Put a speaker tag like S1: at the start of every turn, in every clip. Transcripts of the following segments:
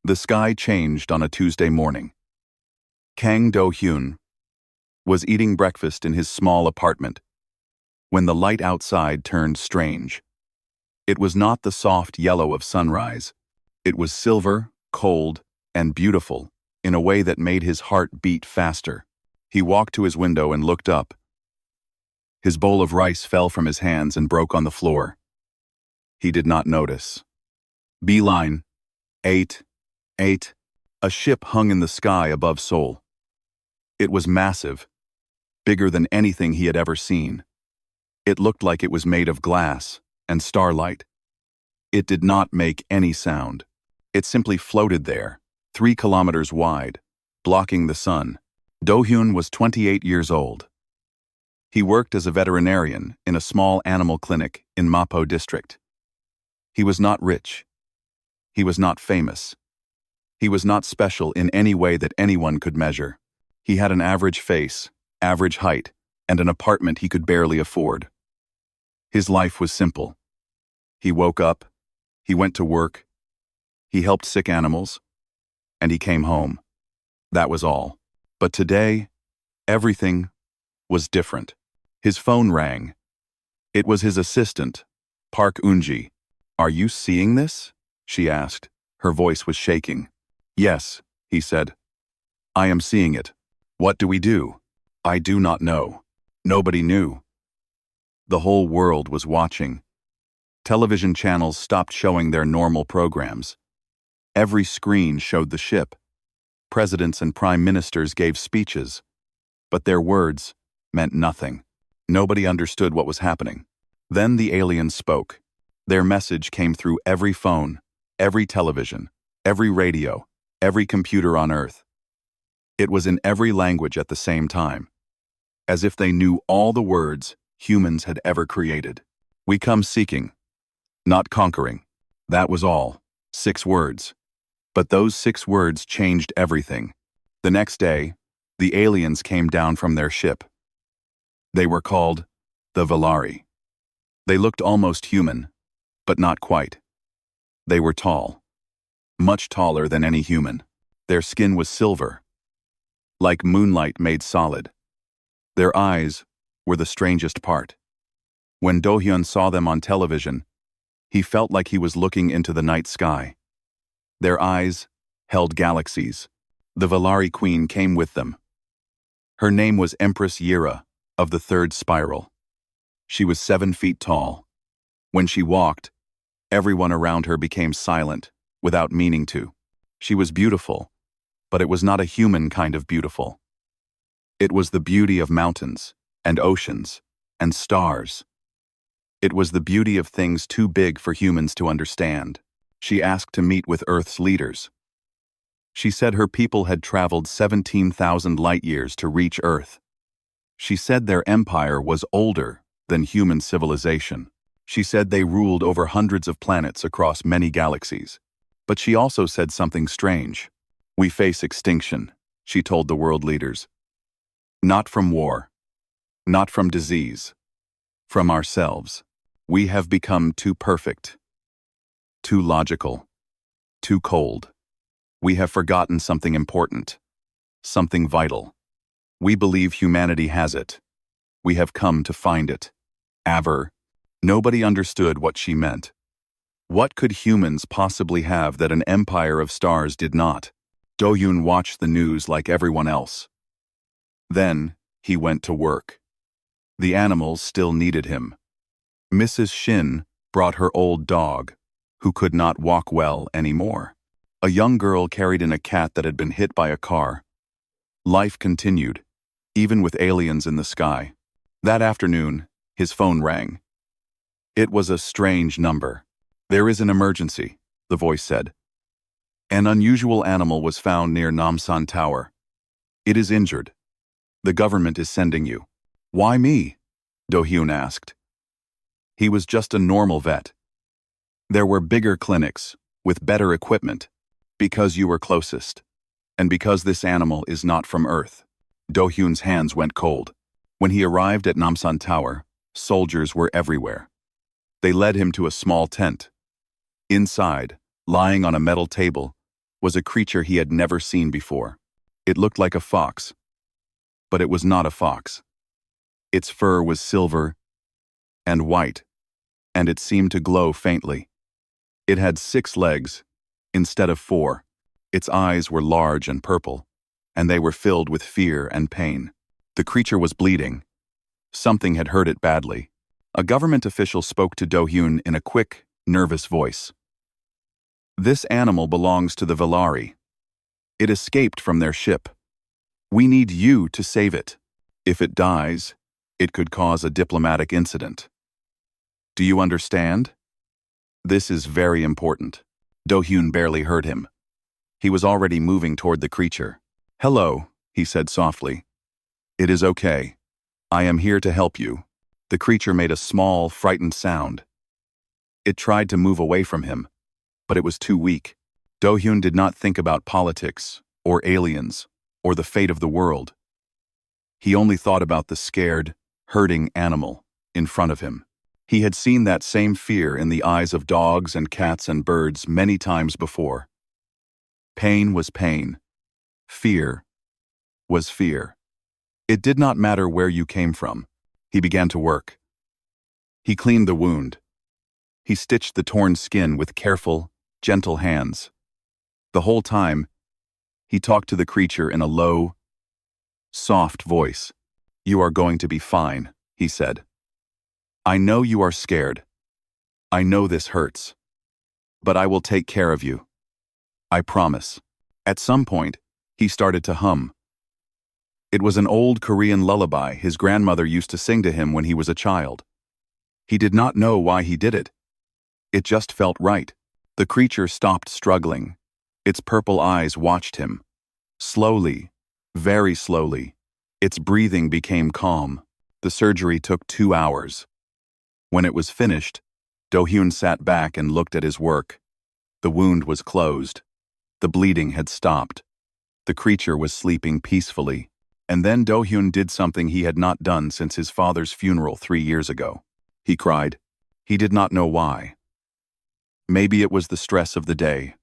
S1: The sky changed on a Tuesday morning. Kang Do-hyun was eating breakfast in his small apartment when the light outside turned strange. It was not the soft yellow of sunrise. It was silver, cold, and beautiful in a way that made his heart beat faster. He walked to his window and looked up. His bowl of rice fell from his hands and broke on the floor. He did not notice. Beeline. 8. A ship hung in the sky above Seoul. It was massive, bigger than anything he had ever seen. It looked like it was made of glass and starlight. It did not make any sound. It simply floated there, 3 kilometers wide, blocking the sun. Do-hyun was 28 years old. He worked as a veterinarian in a small animal clinic in Mapo district. He was not rich. He was not famous. He was not special in any way that anyone could measure. He had an average face, average height, and an apartment he could barely afford. His life was simple. He woke up, he went to work, he helped sick animals, and he came home. That was all. But today, everything was different. His phone rang. It was his assistant, Park Eun-ji. "Are you seeing this?" she asked. Her voice was shaking. "Yes," he said. "I am seeing it. What do we do?" "I do not know." Nobody knew. The whole world was watching. Television channels stopped showing their normal programs. Every screen showed the ship. Presidents and prime ministers gave speeches, but their words meant nothing. Nobody understood what was happening. Then the aliens spoke. Their message came through every phone, every television, every radio, every computer on Earth. It was in every language at the same time, as if they knew all the words humans had ever created. "We come seeking, not conquering." That was all. 6 words. But those 6 words changed everything. The next day, the aliens came down from their ship. They were called the Valari. They looked almost human, but not quite. They were tall, much taller than any human. Their skin was silver, like moonlight made solid. Their eyes were the strangest part. When Do-hyun saw them on television, he felt like he was looking into the night sky. Their eyes held galaxies. The Valari Queen came with them. Her name was Empress Yira of the 3rd Spiral. She was 7 feet tall. When she walked, everyone around her became silent, without meaning to. She was beautiful, but it was not a human kind of beautiful. It was the beauty of mountains, and oceans, and stars. It was the beauty of things too big for humans to understand. She asked to meet with Earth's leaders. She said her people had traveled 17,000 light-years to reach Earth. She said their empire was older than human civilization. She said they ruled over hundreds of planets across many galaxies. But she also said something strange. "We face extinction," she told the world leaders. "Not from war, not from disease, from ourselves. We have become too perfect, too logical, too cold. We have forgotten something important, something vital. We believe humanity has it. We have come to find it." Nobody understood what she meant. What could humans possibly have that an empire of stars did not? Do-hyun watched the news like everyone else. Then he went to work. The animals still needed him. Mrs. Shin brought her old dog, who could not walk well anymore. A young girl carried in a cat that had been hit by a car. Life continued, even with aliens in the sky. That afternoon, his phone rang. It was a strange number. "There is an emergency," the voice said. "An unusual animal was found near Namsan Tower. It is injured. The government is sending you." "Why me?" Do-hyun asked. He was just a normal vet. There were bigger clinics, with better equipment, because you were closest, and because this animal is not from Earth. Do-hyun's hands went cold. When he arrived at Namsan Tower, soldiers were everywhere. They led him to a small tent. Inside, lying on a metal table, was a creature he had never seen before. It looked like a fox, but it was not a fox. Its fur was silver and white, and it seemed to glow faintly. It had 6 legs instead of 4. Its eyes were large and purple, and they were filled with fear and pain. The creature was bleeding. Something had hurt it badly. A government official spoke to Do-hyun in a quick, nervous voice. "This animal belongs to the Valari. It escaped from their ship. We need you to save it. If it dies, it could cause a diplomatic incident. Do you understand? This is very important." Do-hyun barely heard him. He was already moving toward the creature. "Hello," he said softly. "It is okay. I am here to help you." The creature made a small, frightened sound. It tried to move away from him, but it was too weak. Do-hyun did not think about politics, or aliens, or the fate of the world. He only thought about the scared, hurting animal in front of him. He had seen that same fear in the eyes of dogs and cats and birds many times before. Pain was pain. Fear was fear. It did not matter where you came from. He began to work. He cleaned the wound. He stitched the torn skin with careful, gentle hands. The whole time, he talked to the creature in a low, soft voice. "You are going to be fine," he said. "I know you are scared. I know this hurts. But I will take care of you. I promise." At some point, he started to hum. It was an old Korean lullaby his grandmother used to sing to him when he was a child. He did not know why he did it. It just felt right. The creature stopped struggling. Its purple eyes watched him. Slowly, very slowly, its breathing became calm. The surgery took 2 hours. When it was finished, Do-hyun sat back and looked at his work. The wound was closed. The bleeding had stopped. The creature was sleeping peacefully. And then Do-hyun did something he had not done since his father's funeral 3 years ago. He cried. He did not know why. Maybe it was the stress of the day.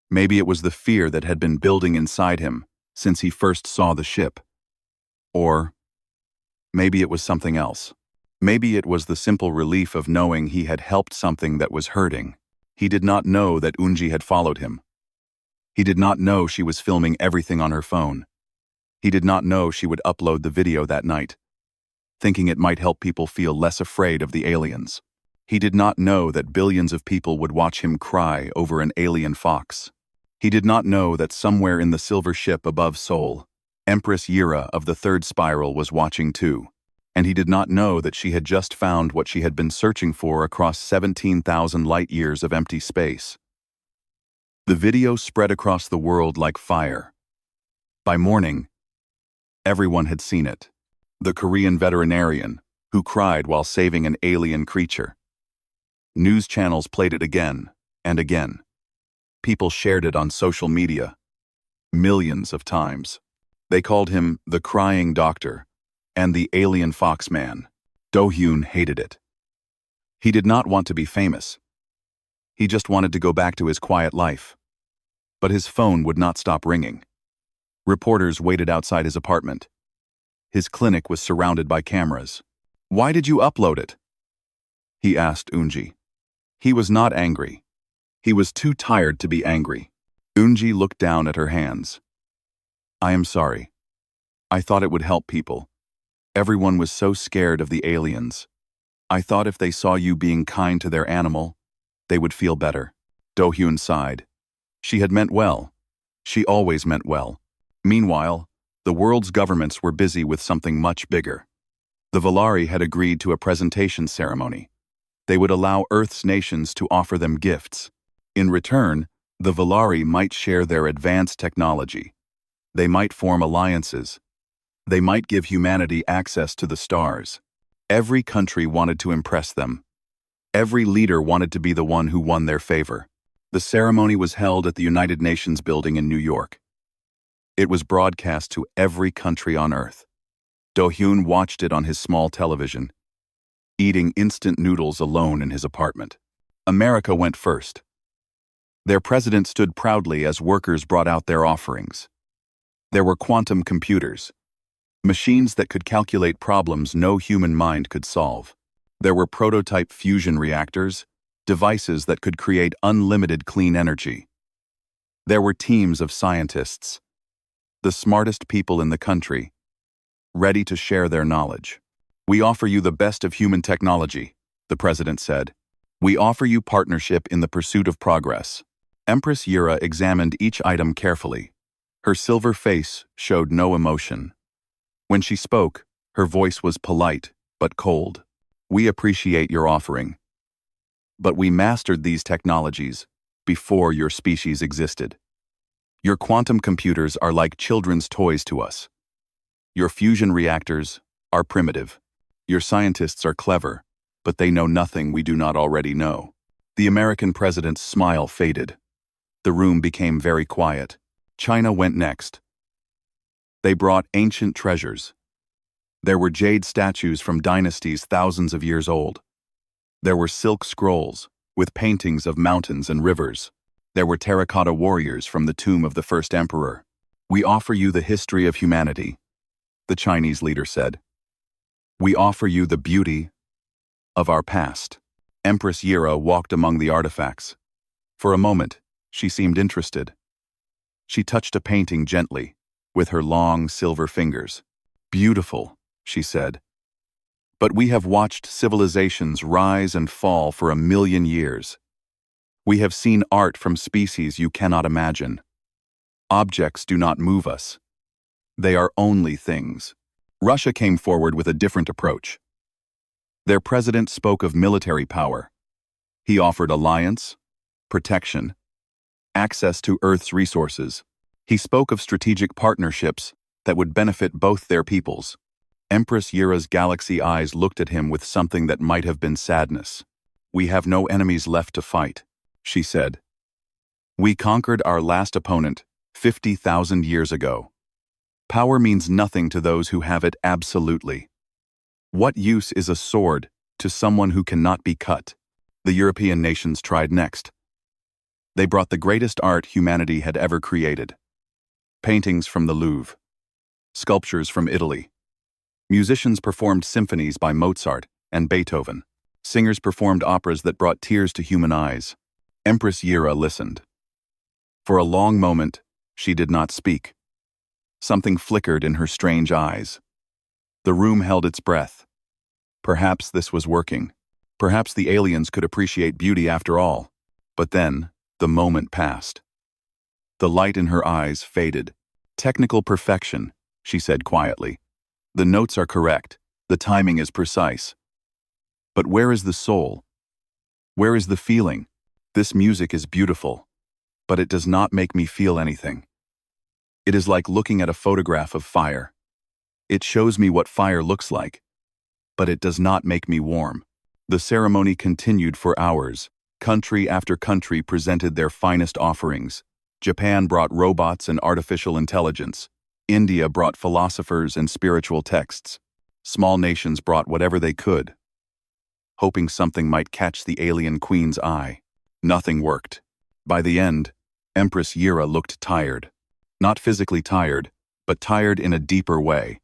S1: Maybe it was the fear that had been building inside him since he first saw the ship. Or maybe it was something else. Maybe it was the simple relief of knowing he had helped something that was hurting. He did not know that Unji had followed him. He did not know she was filming everything on her phone. He did not know she would upload the video that night, thinking it might help people feel less afraid of the aliens. He did not know that billions of people would watch him cry over an alien fox. He did not know that somewhere in the silver ship above Seoul, Empress Yira of the third spiral was watching too. And he did not know that she had just found what she had been searching for across 17,000 light-years of empty space. The video spread across the world like fire. By morning, everyone had seen it. The Korean veterinarian, who cried while saving an alien creature. News channels played it again and again. People shared it on social media. Millions of times. They called him the Crying Doctor and the Alien Fox Man. Do-hyun hated it. He did not want to be famous. He just wanted to go back to his quiet life. But his phone would not stop ringing. Reporters waited outside his apartment. His clinic was surrounded by cameras. "Why did you upload it?" he asked Unji. He was not angry. He was too tired to be angry. Unji looked down at her hands. "I am sorry. I thought it would help people. Everyone was so scared of the aliens. I thought if they saw you being kind to their animal, they would feel better." Do-hyun sighed. She had meant well. She always meant well. Meanwhile, the world's governments were busy with something much bigger. The Valari had agreed to a presentation ceremony. They would allow Earth's nations to offer them gifts. In return, the Valari might share their advanced technology. They might form alliances. They might give humanity access to the stars. Every country wanted to impress them. Every leader wanted to be the one who won their favor. The ceremony was held at the United Nations building in New York. It was broadcast to every country on Earth. Do-hyun watched it on his small television, eating instant noodles alone in his apartment. America went first. Their president stood proudly as workers brought out their offerings. There were quantum computers, machines that could calculate problems no human mind could solve. There were prototype fusion reactors, devices that could create unlimited clean energy. There were teams of scientists, the smartest people in the country, ready to share their knowledge. "We offer you the best of human technology," the president said. "We offer you partnership in the pursuit of progress." Empress Yura examined each item carefully. Her silver face showed no emotion. When she spoke, her voice was polite but cold. "We appreciate your offering, but we mastered these technologies before your species existed. Your quantum computers are like children's toys to us. Your fusion reactors are primitive. Your scientists are clever, but they know nothing we do not already know." The American president's smile faded. The room became very quiet. China went next. They brought ancient treasures. There were jade statues from dynasties thousands of years old. There were silk scrolls with paintings of mountains and rivers. There were terracotta warriors from the tomb of the first emperor. "We offer you the history of humanity," the Chinese leader said. "We offer you the beauty of our past." Empress Yira walked among the artifacts. For a moment, she seemed interested. She touched a painting gently, with her long silver fingers. "Beautiful," she said. "But we have watched civilizations rise and fall for 1,000,000 years. We have seen art from species you cannot imagine. Objects do not move us. They are only things." Russia came forward with a different approach. Their president spoke of military power. He offered alliance, protection, access to Earth's resources. He spoke of strategic partnerships that would benefit both their peoples. Empress Yira's galaxy eyes looked at him with something that might have been sadness. "We have no enemies left to fight," she said. "We conquered our last opponent 50,000 years ago. Power means nothing to those who have it absolutely. What use is a sword to someone who cannot be cut?" The European nations tried next. They brought the greatest art humanity had ever created. Paintings from the Louvre, sculptures from Italy. Musicians performed symphonies by Mozart and Beethoven. Singers performed operas that brought tears to human eyes. Empress Yira listened. For a long moment, she did not speak. Something flickered in her strange eyes. The room held its breath. Perhaps this was working. Perhaps the aliens could appreciate beauty after all. But then, the moment passed. The light in her eyes faded. "Technical perfection," she said quietly. "The notes are correct. The timing is precise. But where is the soul? Where is the feeling? This music is beautiful, but it does not make me feel anything. It is like looking at a photograph of fire. It shows me what fire looks like, but it does not make me warm." The ceremony continued for hours. Country after country presented their finest offerings. Japan brought robots and artificial intelligence. India brought philosophers and spiritual texts. Small nations brought whatever they could, hoping something might catch the alien queen's eye. Nothing worked. By the end, Empress Yira looked tired. Not physically tired, but tired in a deeper way.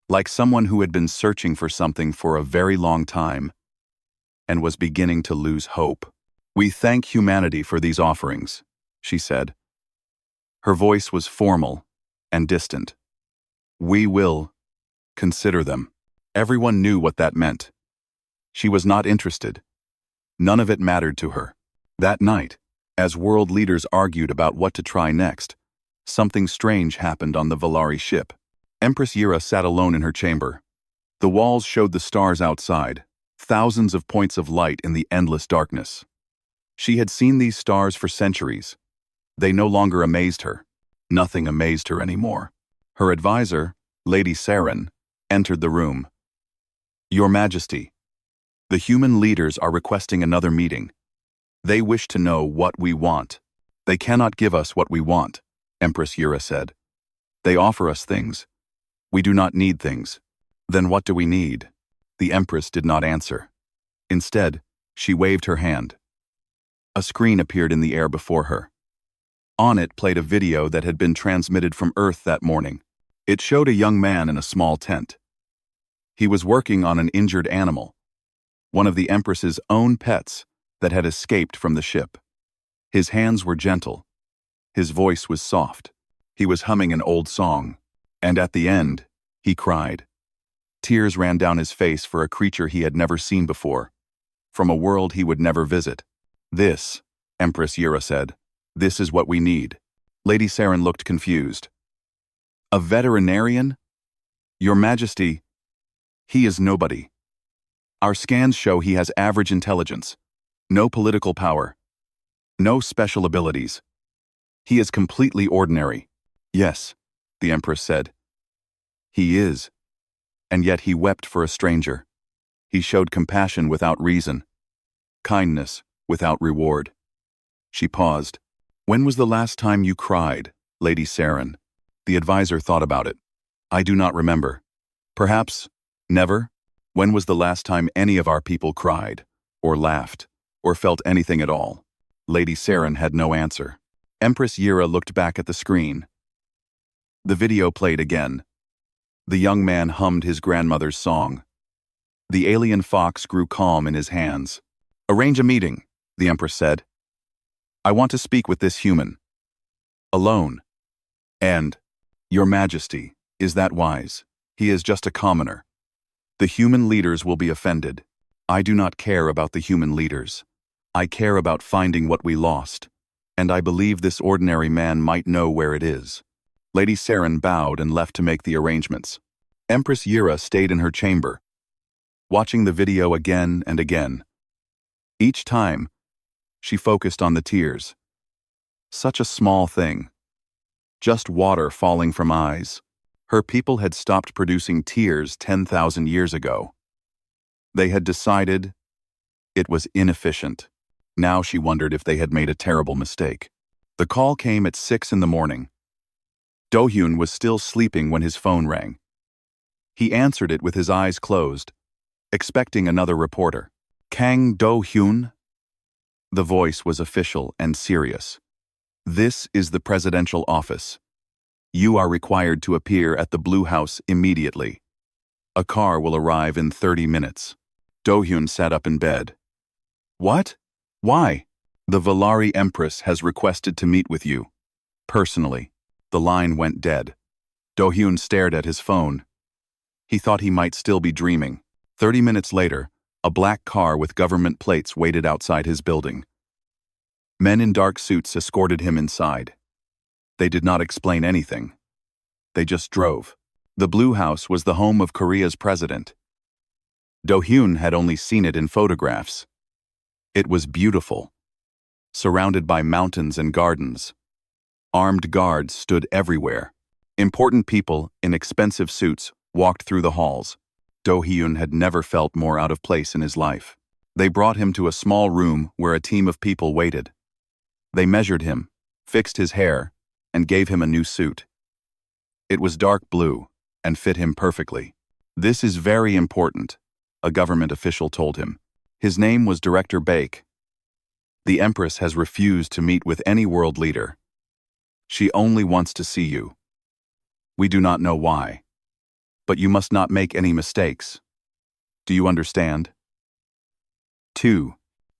S1: Like someone who had been searching for something for a very long time and was beginning to lose hope. "We thank humanity for these offerings," she said. Her voice was formal and distant. "We will consider them." Everyone knew what that meant. She was not interested. None of it mattered to her. That night, as world leaders argued about what to try next, something strange happened on the Valari ship. Empress Yira sat alone in her chamber. The walls showed the stars outside, thousands of points of light in the endless darkness. She had seen these stars for centuries. They no longer amazed her. Nothing amazed her anymore. Her advisor, Lady Saren, entered the room. "Your Majesty, the human leaders are requesting another meeting. They wish to know what we want." "They cannot give us what we want," Empress Yura said. "They offer us things. We do not need things." "Then what do we need?" The Empress did not answer. Instead, she waved her hand. A screen appeared in the air before her. On it played a video that had been transmitted from Earth that morning. It showed a young man in a small tent. He was working on an injured animal, one of the Empress's own pets that had escaped from the ship. His hands were gentle. His voice was soft. He was humming an old song. And at the end, he cried. Tears ran down his face for a creature he had never seen before, from a world he would never visit. This, Empress Yura said, this is what we need. Lady Saren looked confused. A veterinarian? Your Majesty, he is nobody. Our scans show he has average intelligence, no political power, no special abilities. He is completely ordinary. Yes, the Empress said. He is. And yet he wept for a stranger. He showed compassion without reason, kindness without reward. She paused. When was the last time you cried, Lady Saren? The advisor thought about it. I do not remember. Perhaps, never? When was the last time any of our people cried, or laughed, or felt anything at all? Lady Saren had no answer. Empress Yura looked back at the screen. The video played again. The young man hummed his grandmother's song. The alien fox grew calm in his hands. Arrange a meeting, the Empress said. I want to speak with this human. Alone. And, Your Majesty, is that wise? He is just a commoner. The human leaders will be offended. I do not care about the human leaders. I care about finding what we lost. And I believe this ordinary man might know where it is. Lady Saren bowed and left to make the arrangements. Empress Yura stayed in her chamber, watching the video again and again. Each time, she focused on the tears. Such a small thing. Just water falling from eyes. Her people had stopped producing tears 10,000 years ago. They had decided it was inefficient. Now she wondered if they had made a terrible mistake. The call came at 6 in the morning. Do-hyun was still sleeping when his phone rang. He answered it with his eyes closed, expecting another reporter. Kang Do-hyun? The voice was official and serious. This is the presidential office. You are required to appear at the Blue House immediately. A car will arrive in 30 minutes. Do-hyun sat up in bed. What? Why? The Valari Empress has requested to meet with you. Personally. The line went dead. Do-hyun stared at his phone. He thought he might still be dreaming. 30 minutes later, a black car with government plates waited outside his building. Men in dark suits escorted him inside. They did not explain anything. They just drove. The Blue House was the home of Korea's president. Do-hyun had only seen it in photographs. It was beautiful, surrounded by mountains and gardens. Armed guards stood everywhere. Important people in expensive suits walked through the halls. Do-hyun had never felt more out of place in his life. They brought him to a small room where a team of people waited. They measured him, fixed his hair, and gave him a new suit. It was dark blue and fit him perfectly. This is very important, a government official told him. His name was Director Baek. The Empress has refused to meet with any world leader. She only wants to see you. We do not know why. But you must not make any mistakes. Do you understand? 2.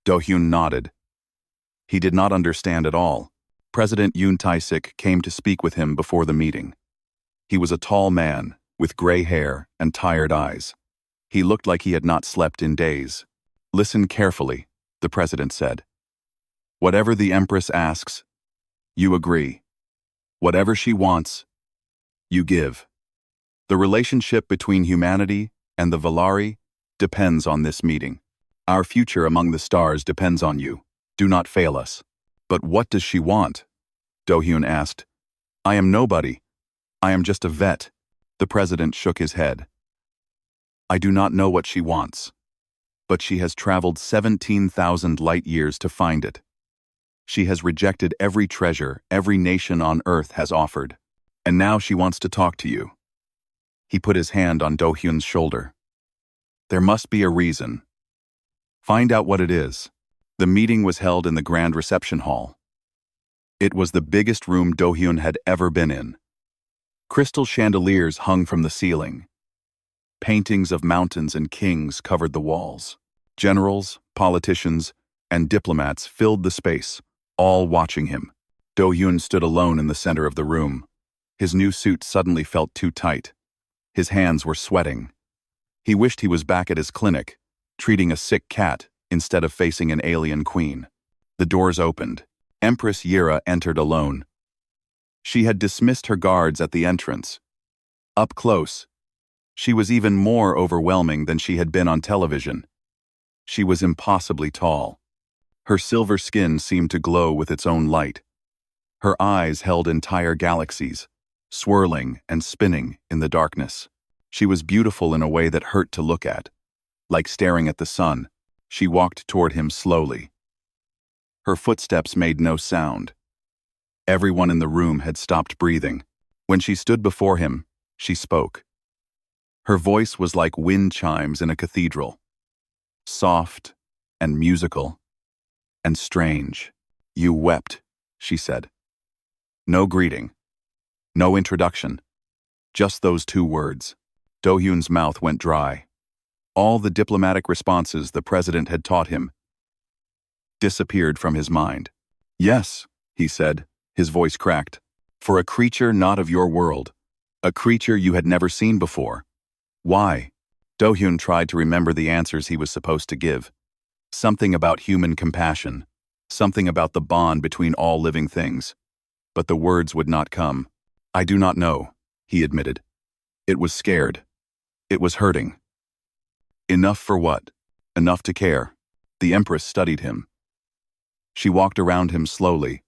S1: Do-hyun nodded. He did not understand at all. President Yoon Tae-sik came to speak with him before the meeting. He was a tall man, with gray hair and tired eyes. He looked like he had not slept in days. Listen carefully, the president said. Whatever the Empress asks, you agree. Whatever she wants, you give. The relationship between humanity and the Valari depends on this meeting. Our future among the stars depends on you. Do not fail us. But what does she want? Do-hyun asked. I am nobody. I am just a vet. The president shook his head. I do not know what she wants. But she has traveled 17,000 light years to find it. She has rejected every treasure every nation on Earth has offered. And now she wants to talk to you. He put his hand on Do-hyun's shoulder. There must be a reason. Find out what it is. The meeting was held in the grand reception hall. It was the biggest room Do-hyun had ever been in. Crystal chandeliers hung from the ceiling. Paintings of mountains and kings covered the walls. Generals, politicians, and diplomats filled the space, all watching him. Do-hyun stood alone in the center of the room. His new suit suddenly felt too tight. His hands were sweating. He wished he was back at his clinic, treating a sick cat instead of facing an alien queen. The doors opened. Empress Yira entered alone. She had dismissed her guards at the entrance. Up close, she was even more overwhelming than she had been on television. She was impossibly tall. Her silver skin seemed to glow with its own light. Her eyes held entire galaxies, swirling and spinning in the darkness. She was beautiful in a way that hurt to look at. Like staring at the sun, she walked toward him slowly. Her footsteps made no sound. Everyone in the room had stopped breathing. When she stood before him, she spoke. Her voice was like wind chimes in a cathedral. Soft and musical and strange. "You wept," she said. No greeting. No introduction. Just those two words. Do-hyun's mouth went dry. All the diplomatic responses the president had taught him disappeared from his mind. "Yes," he said, his voice cracked. "For a creature not of your world. A creature you had never seen before. Why?" Do-hyun tried to remember the answers he was supposed to give. Something about human compassion. Something about the bond between all living things. But the words would not come. "I do not know," he admitted. It was scared. It was hurting. Enough for what? Enough to care. The Empress studied him. She walked around him slowly,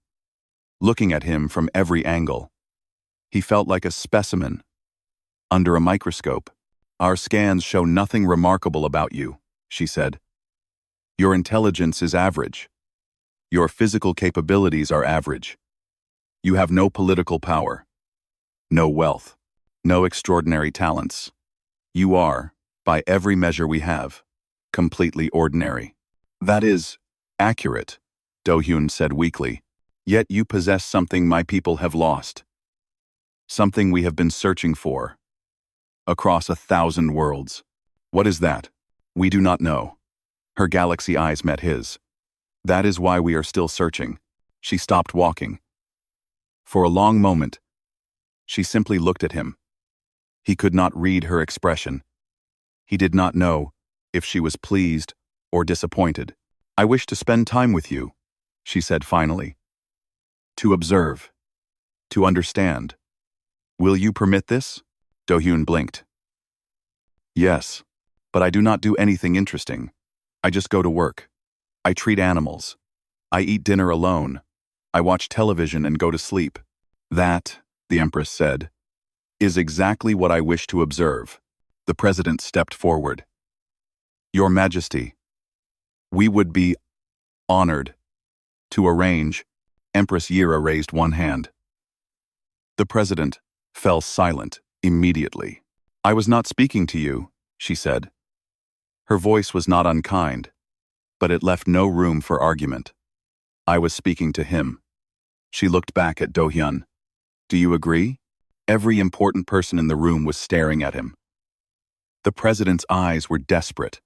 S1: looking at him from every angle. He felt like a specimen. Under a microscope. "Our scans show nothing remarkable about you," she said. "Your intelligence is average. Your physical capabilities are average. You have no political power, no wealth, no extraordinary talents. You are, by every measure we have, completely ordinary." "That is accurate," Do-hyun said weakly. "Yet you possess something my people have lost. Something we have been searching for. Across 1,000 worlds. What is that?" "We do not know." Her galaxy eyes met his. "That is why we are still searching." She stopped walking. For a long moment, she simply looked at him. He could not read her expression. He did not know if she was pleased or disappointed. "I wish to spend time with you," she said finally. "To observe. To understand. Will you permit this?" Do-hyun blinked. "Yes, but I do not do anything interesting. I just go to work. I treat animals. I eat dinner alone. I watch television and go to sleep." "That," the Empress said, "is exactly what I wish to observe." The president stepped forward. "Your Majesty, we would be honored to arrange." Empress Yira raised one hand. The president fell silent immediately. "I was not speaking to you," she said. Her voice was not unkind, but it left no room for argument. "I was speaking to him." She looked back at Do-hyun. "Do you agree?" Every important person in the room was staring at him. The president's eyes were desperate.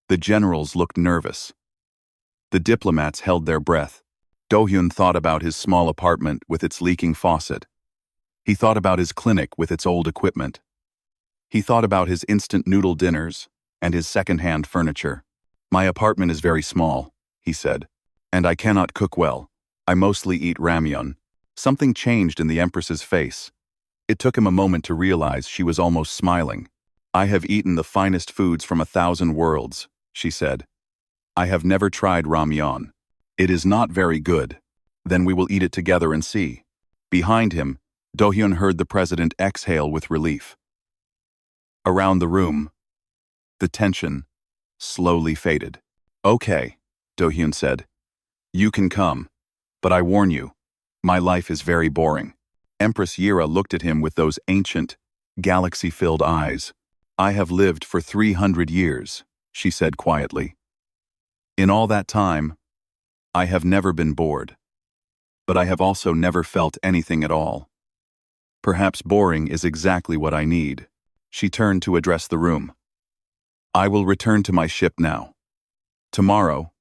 S1: The generals looked nervous. The diplomats held their breath. Do-hyun thought about his small apartment with its leaking faucet. He thought about his clinic with its old equipment. He thought about his instant noodle dinners and his second-hand furniture. "My apartment is very small," he said, "and I cannot cook well. I mostly eat ramyeon." Something changed in the Empress's face. It took him a moment to realize she was almost smiling. "I have eaten the finest foods from 1,000 worlds," she said. "I have never tried ramyeon. It is not very good. Then we will eat it together and see." Behind him, Do-hyun heard the president exhale with relief. Around the room, the tension slowly faded. "Okay," Do-hyun said. "You can come. But I warn you, my life is very boring." Empress Yira looked at him with those ancient, galaxy-filled eyes. "I have lived for 300 years," she said quietly. In all that time, I have never been bored. But I have also never felt anything at all. Perhaps boring is exactly what I need. She turned to address the room. I will return to my ship now. Tomorrow,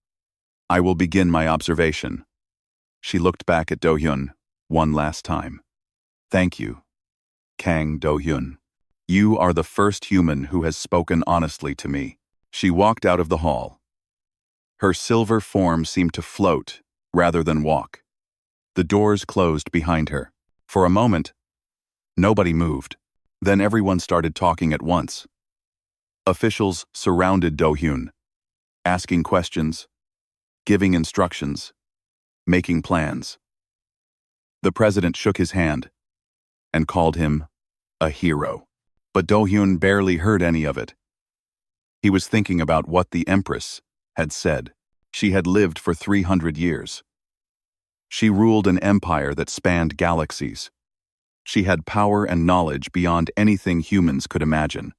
S1: I will begin my observation. She looked back at Do-hyun one last time. Thank you, Kang Do-hyun. You are the first human who has spoken honestly to me. She walked out of the hall. Her silver form seemed to float rather than walk. The doors closed behind her. For a moment, nobody moved. Then everyone started talking at once. Officials surrounded Do-hyun, asking questions, giving instructions, making plans. The president shook his hand and called him a hero. But Do-hyun barely heard any of it. He was thinking about what the Empress had said. She had lived for 300 years. She ruled an empire that spanned galaxies. She had power and knowledge beyond anything humans could imagine.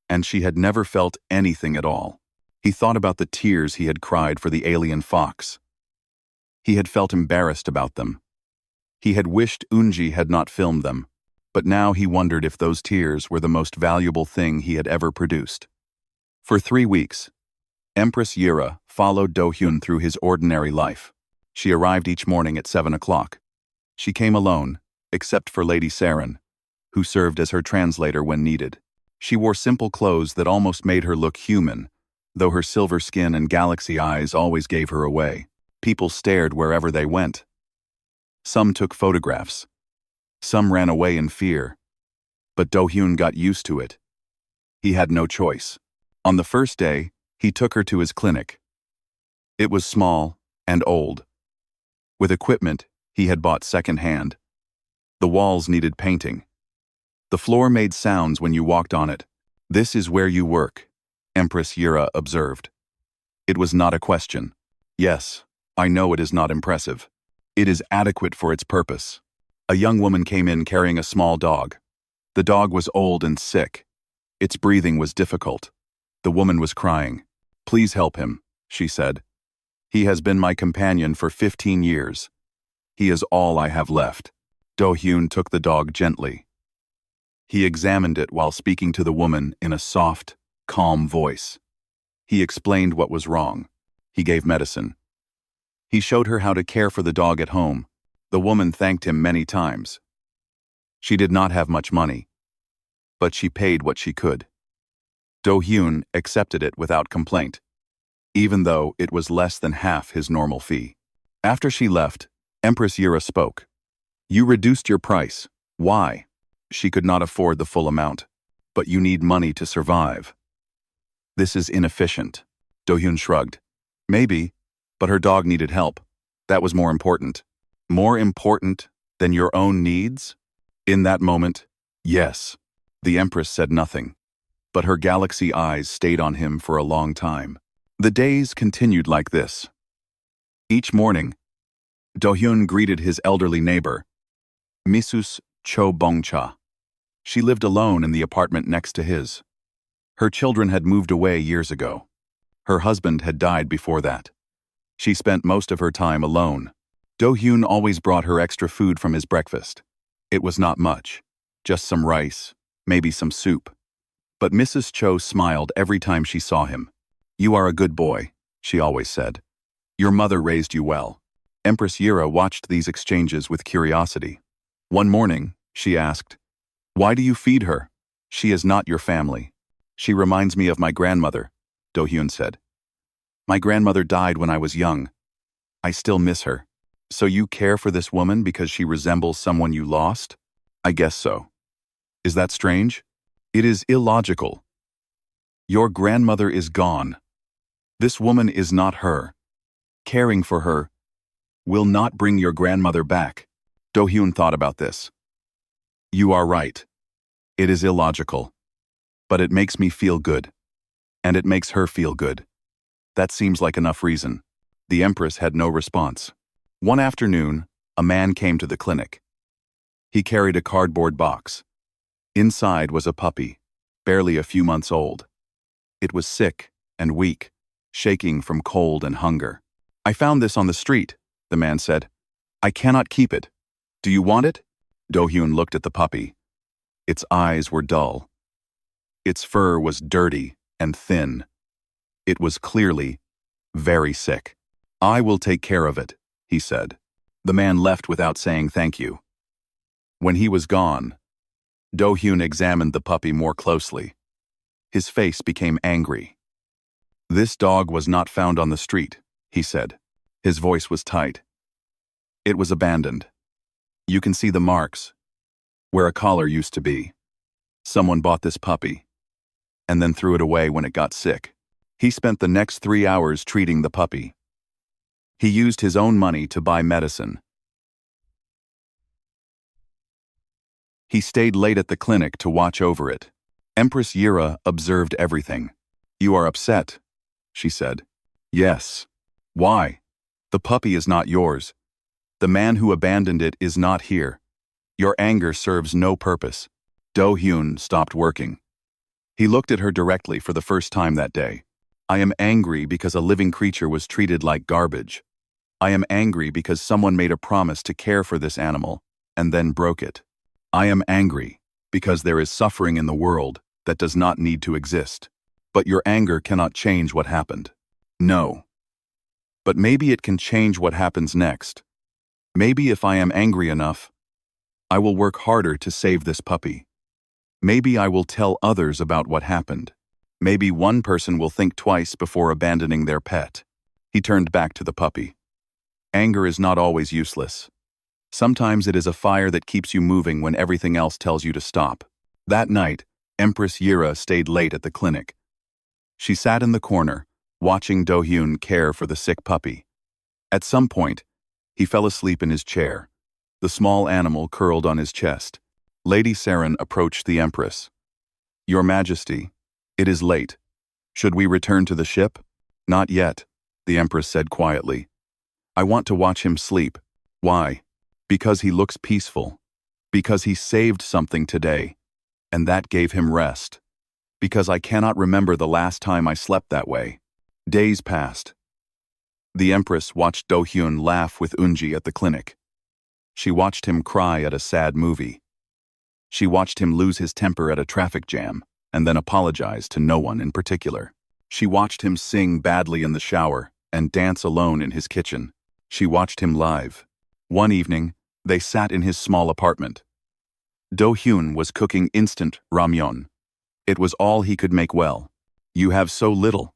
S1: And she had never felt anything at all. He thought about the tears he had cried for the alien fox. He had felt embarrassed about them. He had wished Unji had not filmed them, but now he wondered if those tears were the most valuable thing he had ever produced. For 3 weeks, Empress Yira followed Do-hyun through his ordinary life. She arrived each morning at 7 o'clock. She came alone, except for Lady Saren, who served as her translator when needed. She wore simple clothes that almost made her look human, though her silver skin and galaxy eyes always gave her away. People stared wherever they went. Some took photographs. Some ran away in fear. But Do-hyun got used to it. He had no choice. On the first day, he took her to his clinic. It was small and old. With equipment he had bought second-hand. The walls needed painting. The floor made sounds when you walked on it. This is where you work, Empress Yira observed. It was not a question. Yes, I know it is not impressive. It is adequate for its purpose. A young woman came in carrying a small dog. The dog was old and sick. Its breathing was difficult. The woman was crying. Please help him, she said. He has been my companion for 15 years. He is all I have left. Do-hyun took the dog gently. He examined it while speaking to the woman in a soft, calm voice. He explained what was wrong. He gave medicine. He showed her how to care for the dog at home. The woman thanked him many times. She did not have much money, but she paid what she could. Do-hyun accepted it without complaint, even though it was less than half his normal fee. After she left, Empress Yira spoke. You reduced your price. Why? She could not afford the full amount. But you need money to survive. This is inefficient. Do-hyun shrugged. Maybe, but her dog needed help. That was more important. More important than your own needs? In that moment, yes. The Empress said nothing, but her galaxy eyes stayed on him for a long time. The days continued like this. Each morning, Do-hyun greeted his elderly neighbor, Mrs. Cho Bong-cha. She lived alone in the apartment next to his. Her children had moved away years ago. Her husband had died before that. She spent most of her time alone. Do-hyun always brought her extra food from his breakfast. It was not much, just some rice, maybe some soup. But Mrs. Cho smiled every time she saw him. You are a good boy, she always said. Your mother raised you well. Empress Yira watched these exchanges with curiosity. One morning, she asked, Why do you feed her? She is not your family. She reminds me of my grandmother, Do-hyun said. My grandmother died when I was young. I still miss her. So you care for this woman because she resembles someone you lost? I guess so. Is that strange? It is illogical. Your grandmother is gone. This woman is not her. Caring for her will not bring your grandmother back. Do-hyun thought about this. You are right. It is illogical. But it makes me feel good. And it makes her feel good. That seems like enough reason. The Empress had no response. One afternoon, a man came to the clinic. He carried a cardboard box. Inside was a puppy, barely a few months old. It was sick and weak. shaking from cold and hunger. "I found this on the street," the man said. "I cannot keep it. Do you want it?" Do-hyun looked at the puppy. Its eyes were dull. Its fur was dirty and thin. It was clearly very sick. "I will take care of it," he said. The man left without saying thank you. When he was gone, Do-hyun examined the puppy more closely. His face became angry. "This dog was not found on the street," he said. His voice was tight. "It was abandoned. You can see the marks, where a collar used to be. Someone bought this puppy, and then threw it away when it got sick. He spent the next 3 hours treating the puppy. He used his own money to buy medicine. He stayed late at the clinic to watch over it. Empress Yira observed everything. "You are upset," she said. "Yes. Why? The puppy is not yours. The man who abandoned it is not here. Your anger serves no purpose." Do-hyun stopped working. He looked at her directly for the first time that day. "I am angry because a living creature was treated like garbage. I am angry because someone made a promise to care for this animal and then broke it. I am angry because there is suffering in the world that does not need to exist. But your anger cannot change what happened." "No. But maybe it can change what happens next. Maybe if I am angry enough, I will work harder to save this puppy. Maybe I will tell others about what happened. Maybe one person will think twice before abandoning their pet." He turned back to the puppy. "Anger is not always useless. Sometimes it is a fire that keeps you moving when everything else tells you to stop." That night, Empress Yira stayed late at the clinic. She sat in the corner, watching Do-hyun care for the sick puppy. At some point, he fell asleep in his chair. The small animal curled on his chest. Lady Saren approached the Empress. "Your Majesty, it is late. Should we return to the ship?" "Not yet," the Empress said quietly. "I want to watch him sleep." "Why?" "Because he looks peaceful. Because he saved something today, and that gave him rest. Because I cannot remember the last time I slept that way." Days passed. The Empress watched Do-hyun laugh with Unji at the clinic. She watched him cry at a sad movie. She watched him lose his temper at a traffic jam, and then apologize to no one in particular. She watched him sing badly in the shower and dance alone in his kitchen. She watched him live. One evening, they sat in his small apartment. Do-hyun was cooking instant ramyeon. It was all he could make well. "You have so little,"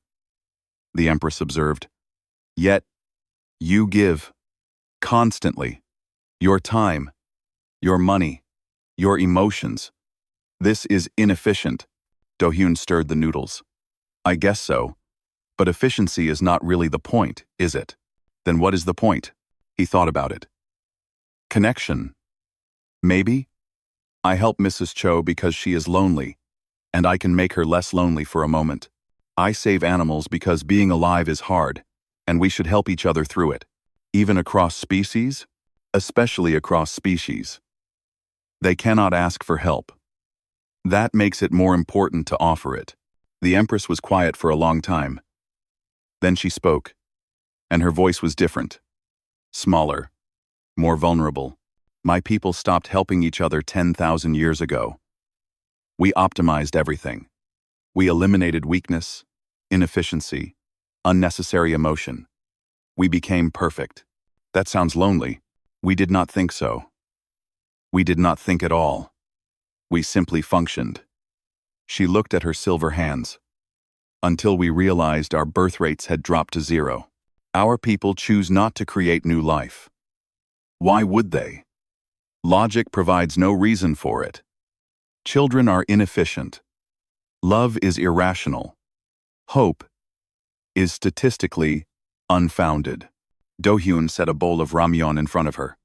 S1: the Empress observed. "Yet, you give, constantly, your time, your money, your emotions. This is inefficient." Do-hyun stirred the noodles. "I guess so. But efficiency is not really the point, is it?" "Then what is the point?" He thought about it. "Connection. Maybe? I help Mrs. Cho because she is lonely, and I can make her less lonely for a moment. I save animals because being alive is hard, and we should help each other through it. Even across species? Especially across species. They cannot ask for help. That makes it more important to offer it." The Empress was quiet for a long time. Then she spoke, and her voice was different. Smaller. More vulnerable. "My people stopped helping each other 10,000 years ago. We optimized everything. We eliminated weakness, inefficiency, unnecessary emotion. We became perfect. That sounds lonely. We did not think so. We did not think at all. We simply functioned." She looked at her silver hands. "Until we realized our birth rates had dropped to 0. Our people choose not to create new life. Why would they? Logic provides no reason for it. Children are inefficient. Love is irrational. Hope is statistically unfounded." Do-hyun set a bowl of ramyeon in front of her.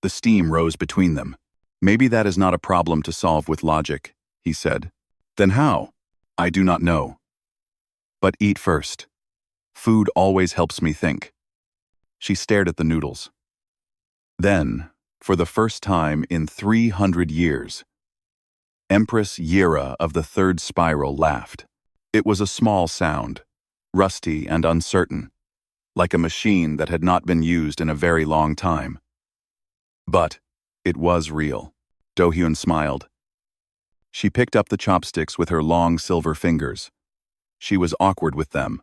S1: The steam rose between them. "Maybe that is not a problem to solve with logic," he said. "Then how?" "I do not know. But eat first. Food always helps me think." She stared at the noodles. Then, for the first time in 300 years, Empress Yira of the third spiral laughed. It was a small sound, rusty and uncertain, like a machine that had not been used in a very long time. But it was real. Do-hyun smiled. She picked up the chopsticks with her long silver fingers. She was awkward with them.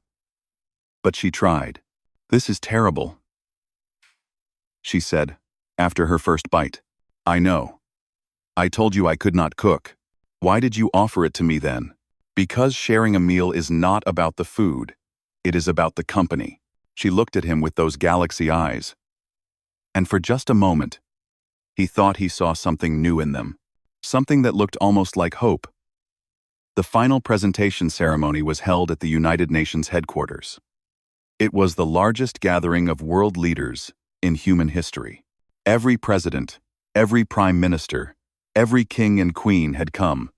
S1: But she tried. "This is terrible," she said, after her first bite. "I know. I told you I could not cook. Why did you offer it to me then?" "Because sharing a meal is not about the food. It is about the company." She looked at him with those galaxy eyes. And for just a moment, he thought he saw something new in them. Something that looked almost like hope. The final presentation ceremony was held at the United Nations headquarters. It was the largest gathering of world leaders in human history. Every president, every prime minister, every king and queen had come.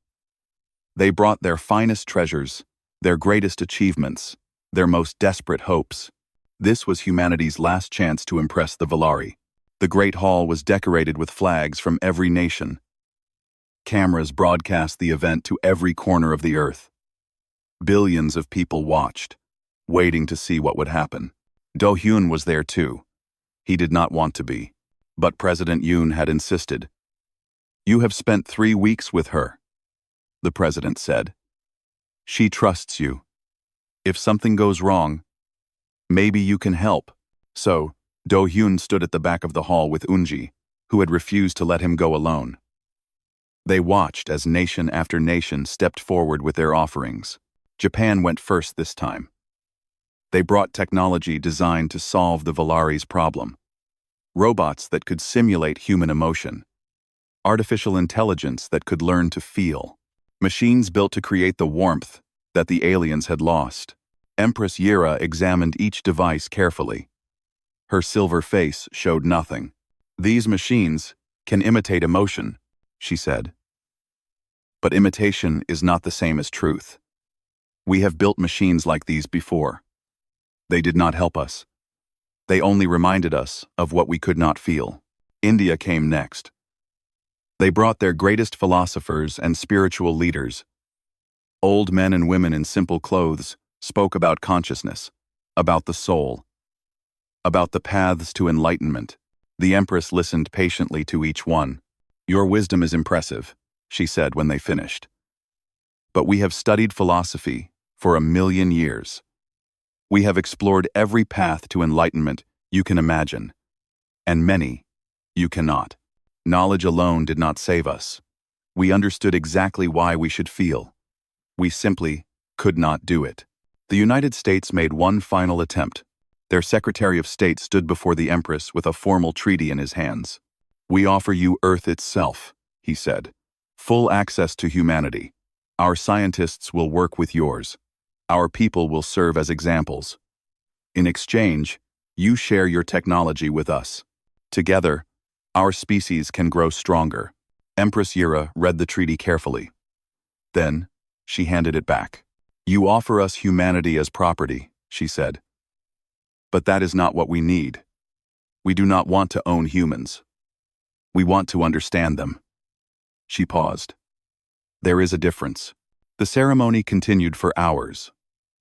S1: They brought their finest treasures, their greatest achievements, their most desperate hopes. This was humanity's last chance to impress the Valari. The Great Hall was decorated with flags from every nation. Cameras broadcast the event to every corner of the earth. Billions of people watched, waiting to see what would happen. Do-hyun was there too. He did not want to be, but President Yoon had insisted. "You have spent 3 weeks with her," the president said. "She trusts you. If something goes wrong, maybe you can help." So, Do-hyun stood at the back of the hall with Eunji, who had refused to let him go alone. They watched as nation after nation stepped forward with their offerings. Japan went first this time. They brought technology designed to solve the Valari's problem. Robots that could simulate human emotion. Artificial intelligence that could learn to feel. Machines built to create the warmth that the aliens had lost. Empress Yira examined each device carefully. Her silver face showed nothing. "These machines can imitate emotion," she said. "But imitation is not the same as truth. We have built machines like these before. They did not help us. They only reminded us of what we could not feel." India came next. They brought their greatest philosophers and spiritual leaders. Old men and women in simple clothes spoke about consciousness, about the soul, about the paths to enlightenment. The Empress listened patiently to each one. "Your wisdom is impressive," she said when they finished. "But we have studied philosophy for 1,000,000 years. We have explored every path to enlightenment you can imagine, and many you cannot. Knowledge alone did not save us. We understood exactly why we should feel. We simply could not do it." The United States made one final attempt. Their Secretary of State stood before the Empress with a formal treaty in his hands. "We offer you Earth itself," he said. "Full access to humanity. Our scientists will work with yours. Our people will serve as examples. In exchange, you share your technology with us. Together, our species can grow stronger." Empress Yira read the treaty carefully. Then, she handed it back. "You offer us humanity as property," she said. "But that is not what we need. We do not want to own humans. We want to understand them." She paused. "There is a difference." The ceremony continued for hours.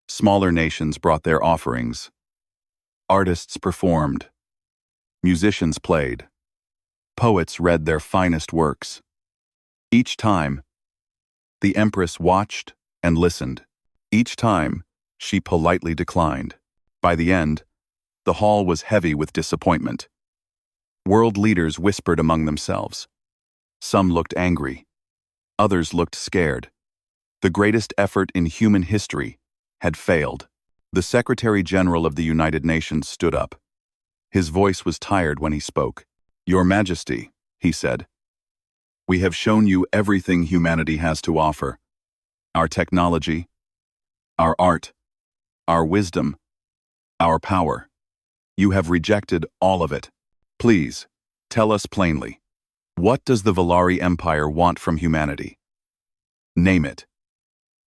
S1: Smaller nations brought their offerings. Artists performed. Musicians played. Poets read their finest works. Each time, the Empress watched and listened. Each time, she politely declined. By the end, the hall was heavy with disappointment. World leaders whispered among themselves. Some looked angry. Others looked scared. The greatest effort in human history had failed. The Secretary General of the United Nations stood up. His voice was tired when he spoke. "Your Majesty," he said, "we have shown you everything humanity has to offer. Our technology, our art, our wisdom, our power. You have rejected all of it. Please, tell us plainly, what does the Valari Empire want from humanity? Name it,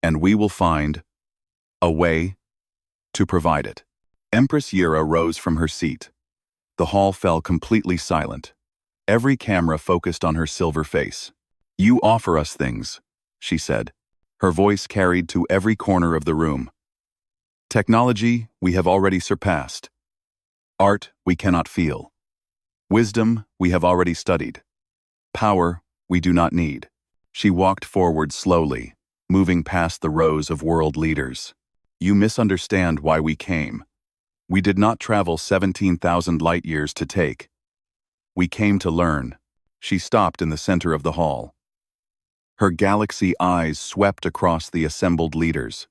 S1: and we will find a way to provide it." Empress Yira rose from her seat. The hall fell completely silent. Every camera focused on her silver face. "You offer us things," she said. Her voice carried to every corner of the room. Technology we have already surpassed. Art we cannot feel. Wisdom we have already studied. Power we do not need. She walked forward slowly, moving past the rows of world leaders. You misunderstand why we came. We did not travel 17,000 light years to take. We came to learn. She stopped in the center of the hall. Her galaxy eyes swept across the assembled leaders.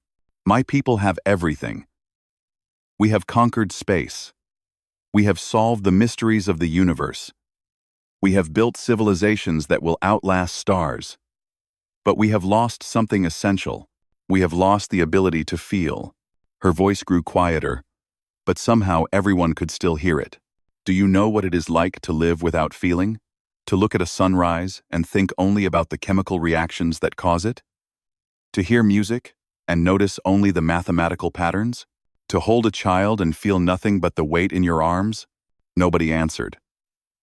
S1: My people have everything. We have conquered space. We have solved the mysteries of the universe. We have built civilizations that will outlast stars. But we have lost something essential. We have lost the ability to feel. Her voice grew quieter, but somehow everyone could still hear it. Do you know what it is like to live without feeling? To look at a sunrise and think only about the chemical reactions that cause it? To hear music and notice only the mathematical patterns? To hold a child and feel nothing but the weight in your arms? Nobody answered.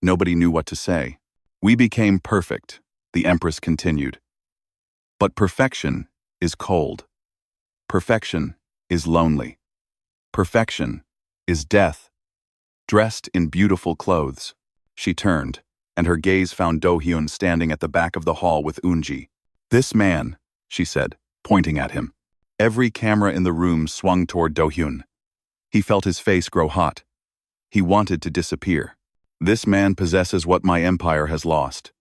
S1: Nobody knew what to say. We became perfect, the Empress continued. But perfection is cold. Perfection is lonely. Perfection is death, dressed in beautiful clothes. She turned, and her gaze found Do-hyun standing at the back of the hall with Eunji. This man, she said, pointing at him. Every camera in the room swung toward Do-hyun. He felt his face grow hot. He wanted to disappear. This man possesses what my empire has lost.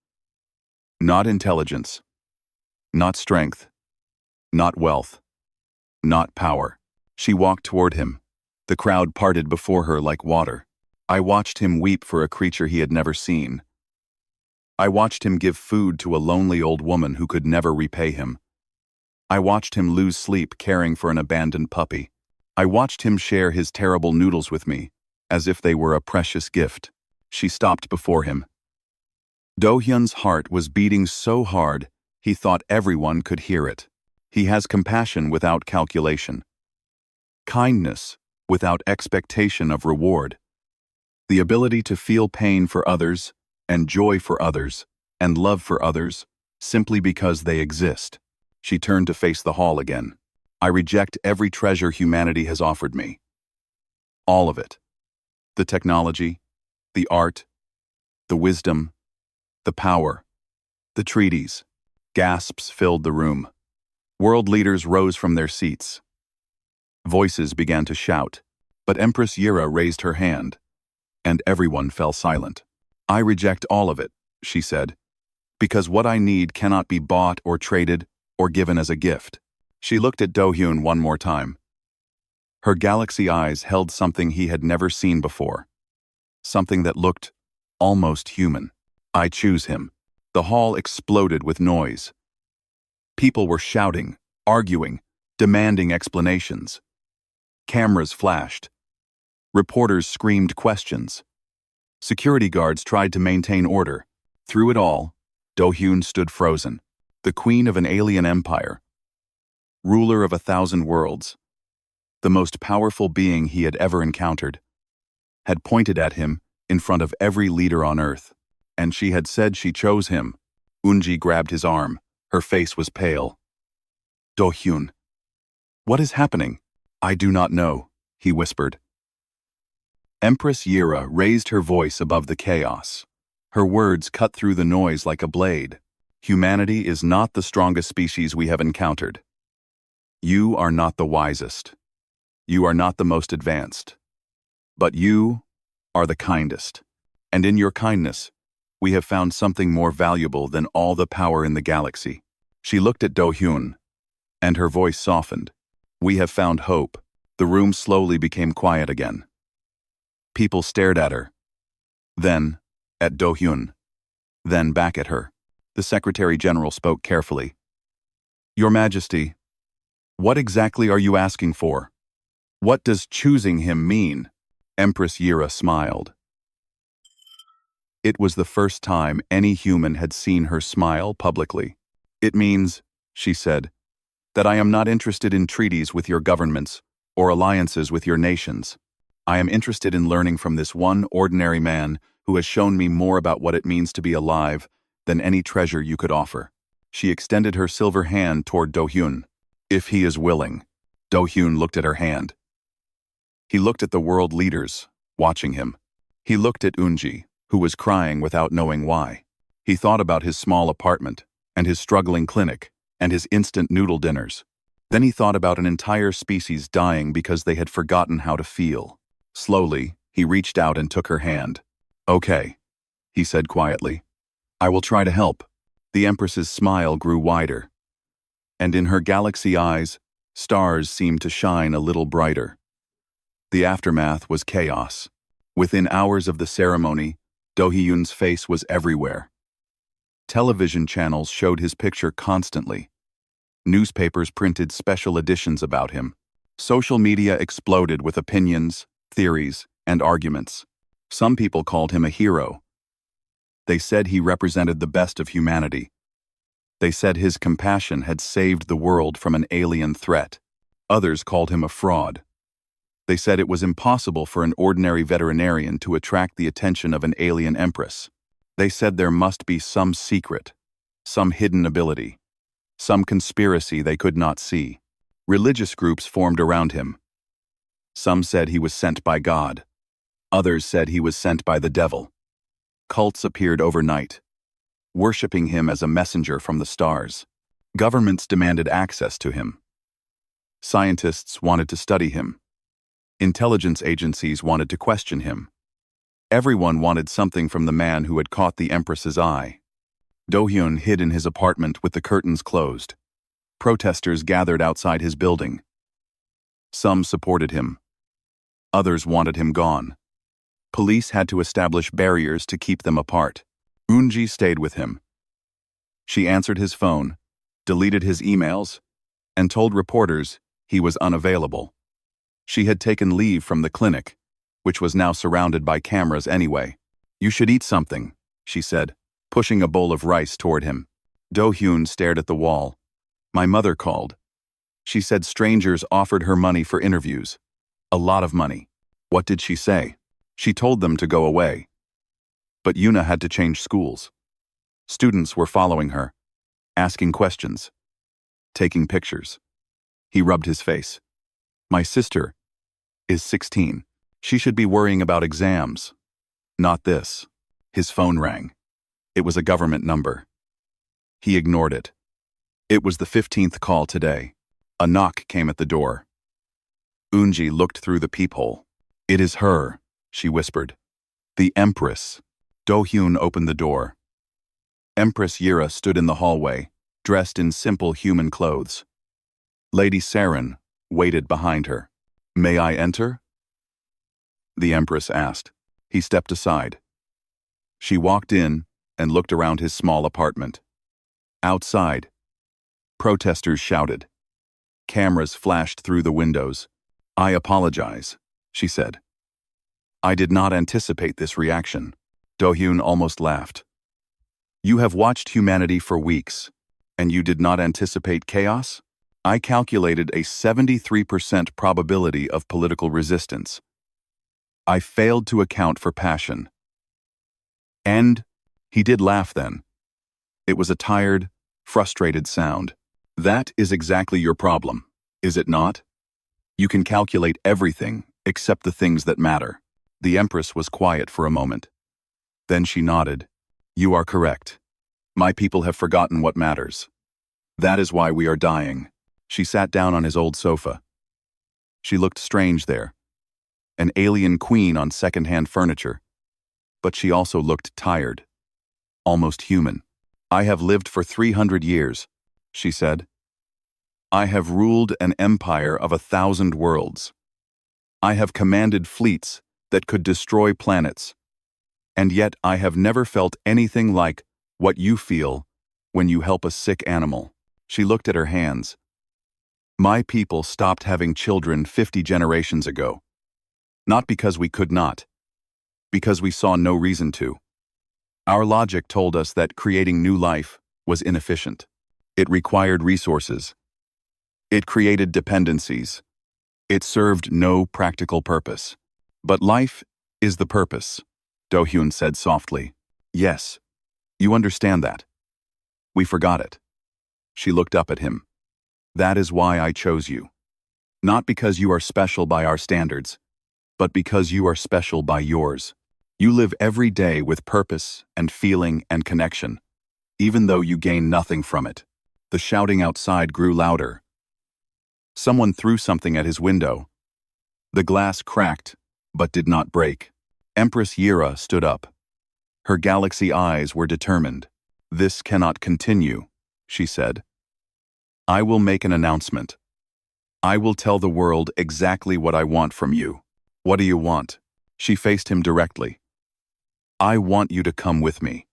S1: Not intelligence. Not strength. Not wealth. Not power. She walked toward him. The crowd parted before her like water. I watched him weep for a creature he had never seen. I watched him give food to a lonely old woman who could never repay him. I watched him lose sleep caring for an abandoned puppy. I watched him share his terrible noodles with me, as if they were a precious gift. She stopped before him. Do-hyun's heart was beating so hard, he thought everyone could hear it. He has compassion without calculation. Kindness without expectation of reward. The ability to feel pain for others, and joy for others, and love for others, simply because they exist. She turned to face the hall again. I reject every treasure humanity has offered me. All of it. The technology, the art, the wisdom, the power, the treaties. Gasps filled the room. World leaders rose from their seats. Voices began to shout, but Empress Yira raised her hand, and everyone fell silent. I reject all of it, she said, because what I need cannot be bought or traded or given as a gift. She looked at Do-hyun one more time. Her galaxy eyes held something he had never seen before. Something that looked almost human. I choose him. The hall exploded with noise. People were shouting, arguing, demanding explanations. Cameras flashed. Reporters screamed questions. Security guards tried to maintain order. Through it all, Do-hyun stood frozen, the queen of an alien empire, ruler of 1,000 worlds, the most powerful being he had ever encountered, had pointed at him in front of every leader on Earth, and she had said she chose him. Eunji grabbed his arm. Her face was pale. Do-hyun, what is happening? I do not know, he whispered. Empress Yira raised her voice above the chaos. Her words cut through the noise like a blade. Humanity is not the strongest species we have encountered. You are not the wisest. You are not the most advanced. But you are the kindest. And in your kindness, we have found something more valuable than all the power in the galaxy. She looked at Do-hyun, and her voice softened. We have found hope. The room slowly became quiet again. People stared at her, then at Do-hyun, then back at her. The Secretary General spoke carefully. Your Majesty, what exactly are you asking for? What does choosing him mean? Empress Yira smiled. It was the first time any human had seen her smile publicly. It means, she said, that I am not interested in treaties with your governments or alliances with your nations. I am interested in learning from this one ordinary man who has shown me more about what it means to be alive than any treasure you could offer. She extended her silver hand toward Do-hyun. If he is willing. Do-hyun looked at her hand. He looked at the world leaders, watching him. He looked at Unji, who was crying without knowing why. He thought about his small apartment, and his struggling clinic, and his instant noodle dinners. Then he thought about an entire species dying because they had forgotten how to feel. Slowly, he reached out and took her hand. "Okay," he said quietly. "I will try to help." The Empress's smile grew wider, and in her galaxy eyes, stars seemed to shine a little brighter. The aftermath was chaos. Within hours of the ceremony, Do-hyun's face was everywhere. Television channels showed his picture constantly. Newspapers printed special editions about him. Social media exploded with opinions, theories, and arguments. Some people called him a hero. They said he represented the best of humanity. They said his compassion had saved the world from an alien threat. Others called him a fraud. They said it was impossible for an ordinary veterinarian to attract the attention of an alien empress. They said there must be some secret, some hidden ability, some conspiracy they could not see. Religious groups formed around him. Some said he was sent by God. Others said he was sent by the devil. Cults appeared overnight, worshipping him as a messenger from the stars. Governments demanded access to him. Scientists wanted to study him. Intelligence agencies wanted to question him. Everyone wanted something from the man who had caught the Empress's eye. Do-hyun hid in his apartment with the curtains closed. Protesters gathered outside his building. Some supported him. Others wanted him gone. Police had to establish barriers to keep them apart. Unji stayed with him. She answered his phone, deleted his emails, and told reporters he was unavailable. She had taken leave from the clinic, which was now surrounded by cameras anyway. "You should eat something," she said, pushing a bowl of rice toward him. Do-hyun stared at the wall. "My mother called. She said strangers offered her money for interviews. A lot of money." "What did she say?" "She told them to go away." But Yuna had to change schools. Students were following her, asking questions, taking pictures. He rubbed his face. "My sister is 16. She should be worrying about exams. Not this." His phone rang. It was a government number. He ignored it. It was the 15th call today. A knock came at the door. Unji looked through the peephole. "It is her," she whispered. "The Empress." Do-hyun opened the door. Empress Yira stood in the hallway, dressed in simple human clothes. Lady Saren waited behind her. "May I enter?" the Empress asked. He stepped aside. She walked in and looked around his small apartment. Outside, protesters shouted. Cameras flashed through the windows. "I apologize," she said. "I did not anticipate this reaction." Do-hyun almost laughed. "You have watched humanity for weeks, and you did not anticipate chaos? I calculated a 73% probability of political resistance. I failed to account for passion." And he did laugh then. It was a tired, frustrated sound. "That is exactly your problem, is it not? You can calculate everything except the things that matter." The Empress was quiet for a moment. Then she nodded. "You are correct. My people have forgotten what matters. That is why we are dying." She sat down on his old sofa. She looked strange there. An alien queen on second-hand furniture. But she also looked tired. Almost human. "I have lived for 300 years, she said. "I have ruled an empire of 1,000 worlds. I have commanded fleets that could destroy planets. And yet I have never felt anything like what you feel when you help a sick animal." She looked at her hands. "My people stopped having children 50 generations ago. Not because we could not. Because we saw no reason to. Our logic told us that creating new life was inefficient. It required resources. It created dependencies. It served no practical purpose. But life is the purpose," Do-hyun said softly. "Yes, you understand that. We forgot it." She looked up at him. "That is why I chose you. Not because you are special by our standards, but because you are special by yours. You live every day with purpose and feeling and connection, even though you gain nothing from it. The shouting outside grew louder. Someone threw something at his window. The glass cracked, but did not break. Empress Yira stood up. Her galaxy eyes were determined. "This cannot continue," she said. "I will make an announcement. I will tell the world exactly what I want from you." "What do you want?" She faced him directly. "I want you to come with me.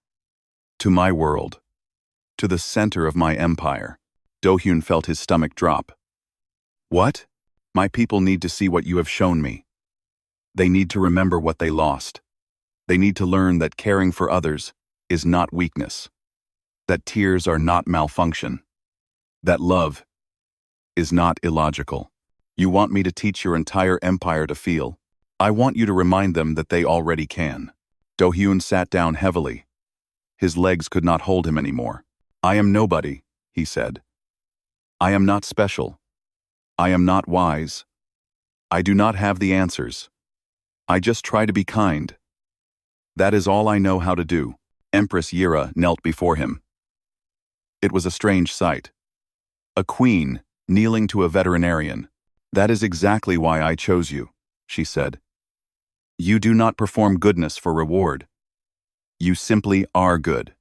S1: To my world. To the center of my empire." Do-hyun felt his stomach drop. "What?" "My people need to see what you have shown me. They need to remember what they lost. They need to learn that caring for others is not weakness. That tears are not malfunction. That love is not illogical. You want me to teach your entire empire to feel. I want you to remind them that they already can." Do-hyun sat down heavily. His legs could not hold him anymore. "I am nobody," he said. "I am not special. I am not wise. I do not have the answers. I just try to be kind. That is all I know how to do." Empress Yira knelt before him. It was a strange sight. A queen kneeling to a veterinarian. "That is exactly why I chose you," she said. "You do not perform goodness for reward. You simply are good.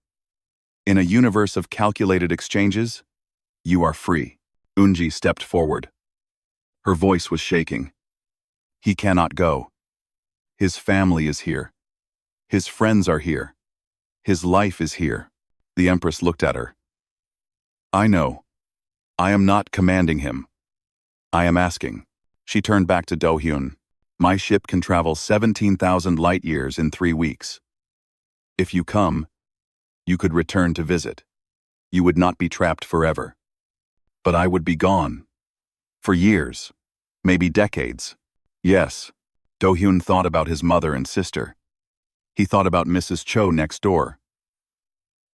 S1: In a universe of calculated exchanges, you are free." Unji stepped forward. Her voice was shaking. "He cannot go. His family is here. His friends are here. His life is here." The Empress looked at her. "I know. I am not commanding him. I am asking." She turned back to Do-hyun. "My ship can travel 17,000 light years in 3 weeks. If you come, you could return to visit. You would not be trapped forever. But I would be gone. For years. Maybe decades." Yes. Do-hyun thought about his mother and sister. He thought about Mrs. Cho next door.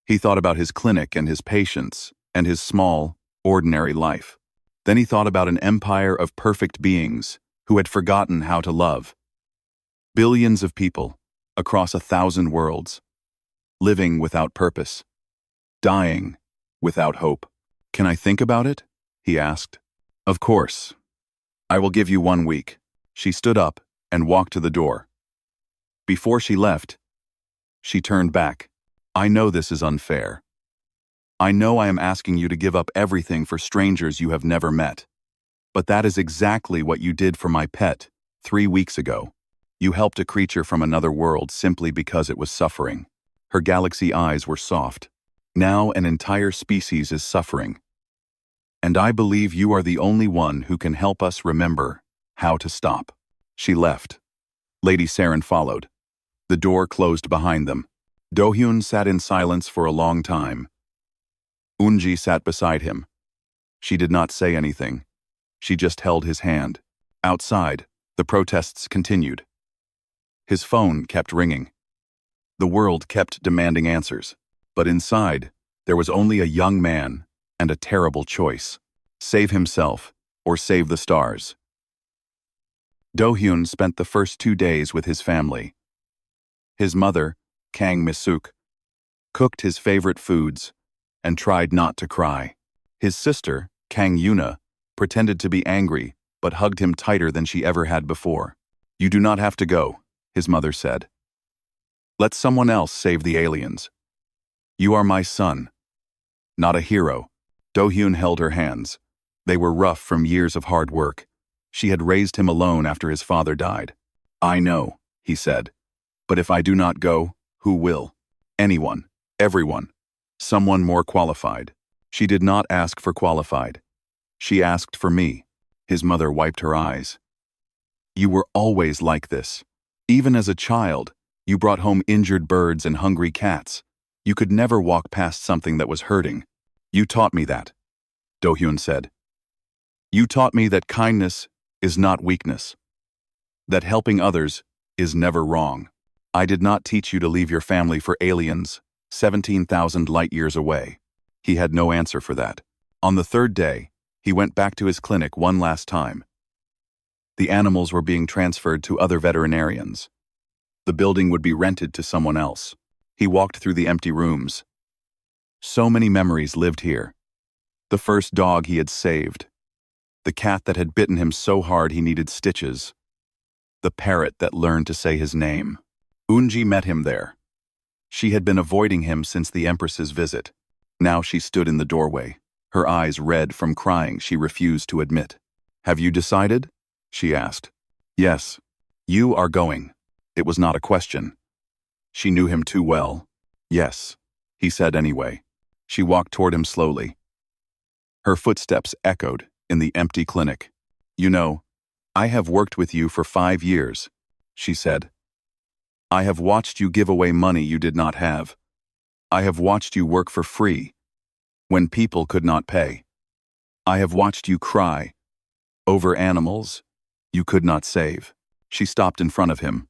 S1: He thought about his clinic and his patients and his small, ordinary life. Then he thought about an empire of perfect beings who had forgotten how to love. Billions of people, across 1,000 worlds, living without purpose, dying without hope. "Can I think about it?" he asked. "Of course. I will give you 1 week." She stood up and walked to the door. Before she left, she turned back. "I know this is unfair. I know I am asking you to give up everything for strangers you have never met. But that is exactly what you did for my pet 3 weeks ago. You helped a creature from another world simply because it was suffering." Her galaxy eyes were soft. "Now an entire species is suffering. And I believe you are the only one who can help us remember how to stop." She left. Lady Saren followed. The door closed behind them. Do-hyun sat in silence for a long time. Unji sat beside him. She did not say anything. She just held his hand. Outside, the protests continued. His phone kept ringing. The world kept demanding answers. But inside, there was only a young man and a terrible choice. Save himself or save the stars. Do-hyun spent the first 2 days with his family. His mother, Kang Mi-suk, cooked his favorite foods and tried not to cry. His sister, Kang Yuna, pretended to be angry but hugged him tighter than she ever had before. "You do not have to go," his mother said. "Let someone else save the aliens. You are my son, not a hero." Do-hyun held her hands. They were rough from years of hard work. She had raised him alone after his father died. "I know," he said. "But if I do not go, who will? Anyone, everyone, someone more qualified." She did not ask for qualified. She asked for me. His mother wiped her eyes. "You were always like this. Even as a child, you brought home injured birds and hungry cats. You could never walk past something that was hurting. You taught me that," Do-hyun said. "You taught me that kindness is not weakness. That helping others is never wrong. I did not teach you to leave your family for aliens 17,000 light years away." He had no answer for that. On the 3rd day, he went back to his clinic one last time. The animals were being transferred to other veterinarians. The building would be rented to someone else. He walked through the empty rooms. So many memories lived here. The first dog he had saved. The cat that had bitten him so hard he needed stitches. The parrot that learned to say his name. Unji met him there. She had been avoiding him since the Empress's visit. Now she stood in the doorway, her eyes red from crying she refused to admit. "Have you decided?" she asked. "Yes. You are going." It was not a question. She knew him too well. "Yes," he said anyway. She walked toward him slowly. Her footsteps echoed in the empty clinic. "You know, I have worked with you for 5 years," she said. "I have watched you give away money you did not have. I have watched you work for free, when people could not pay. I have watched you cry over animals you could not save." She stopped in front of him.